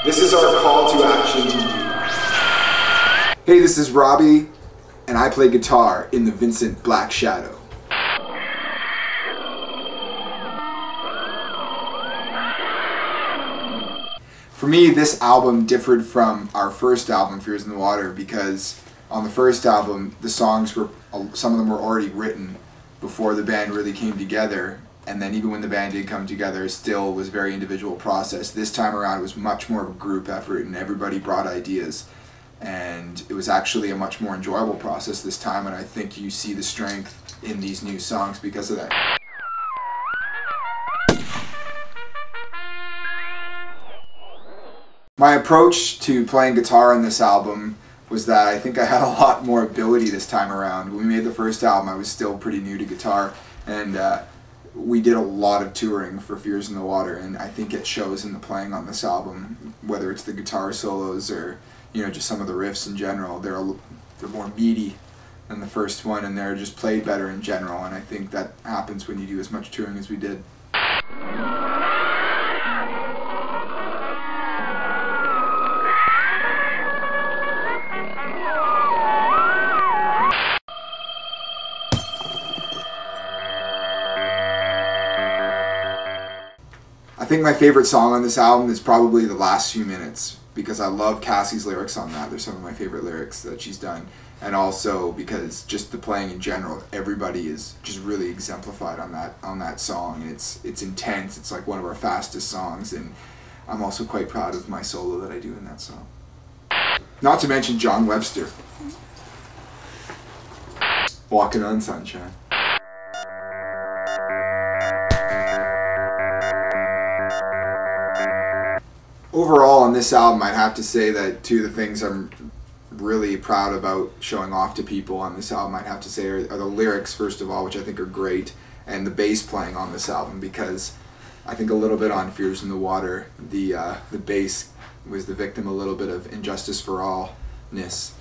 This is our call to action to you. Hey, this is Robbie, and I play guitar in the Vincent Black Shadow. For me, this album differed from our first album, Fears in the Water, because on the first album, the songs were, some of them were already written before the band really came together. And then even when the band did come together, it still was a very individual process. This time around, it was much more of a group effort, and everybody brought ideas. And it was actually a much more enjoyable process this time, and I think you see the strength in these new songs because of that. My approach to playing guitar on this album was that I think I had a lot more ability this time around. When we made the first album, I was still pretty new to guitar, and we did a lot of touring for Fears in the Water, and I think it shows in the playing on this album, whether it's the guitar solos or just some of the riffs in general. They're more meaty than the first one, and they're just played better in general, and I think that happens when you do as much touring as we did. I think my favorite song on this album is probably The Last Few Minutes, because I love Cassie's lyrics on that. They're some of my favorite lyrics that she's done. And also because just the playing in general, everybody is just really exemplified on that song. And it's intense. It's like one of our fastest songs, and I'm also quite proud of my solo that I do in that song. Not to mention John Webster. Walking on Sunshine. Overall, on this album, I'd have to say that two of the things I'm really proud about showing off to people on this album, I'd have to say, are the lyrics, first of all, which I think are great, and the bass playing on this album, because I think a little bit on Fears in the Water, the bass was the victim a little bit of Injustice for All-ness,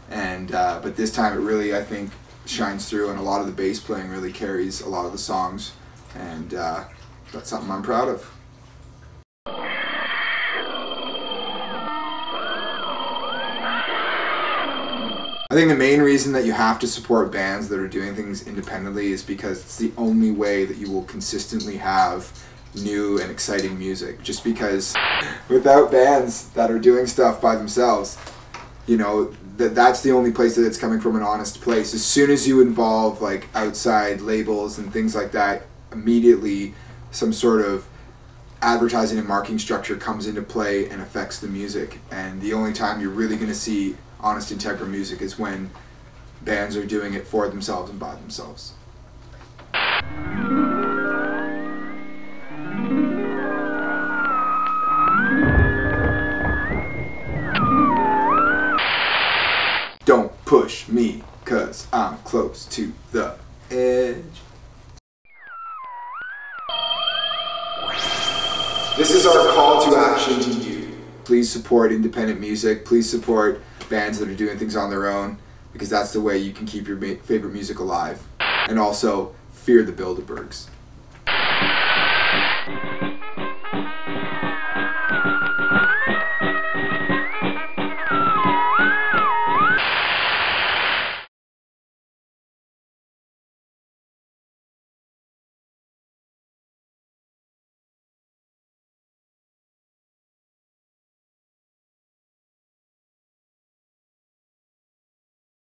and but this time it really, I think, shines through, and a lot of the bass playing really carries a lot of the songs, and that's something I'm proud of. I think the main reason that you have to support bands that are doing things independently is because it's the only way that you will consistently have new and exciting music. Just because without bands that are doing stuff by themselves, that's the only place that it's coming from, an honest place. As soon as you involve like outside labels and things like that, immediately some sort of advertising and marketing structure comes into play and affects the music. And the only time you're really going to see honest, integral music is when bands are doing it for themselves and by themselves. Don't push me, 'cause I'm close to the edge. This is our call to action to you. Please support independent music. Please support bands that are doing things on their own, because that's the way you can keep your favorite music alive. And also, fear the Bilderbergs.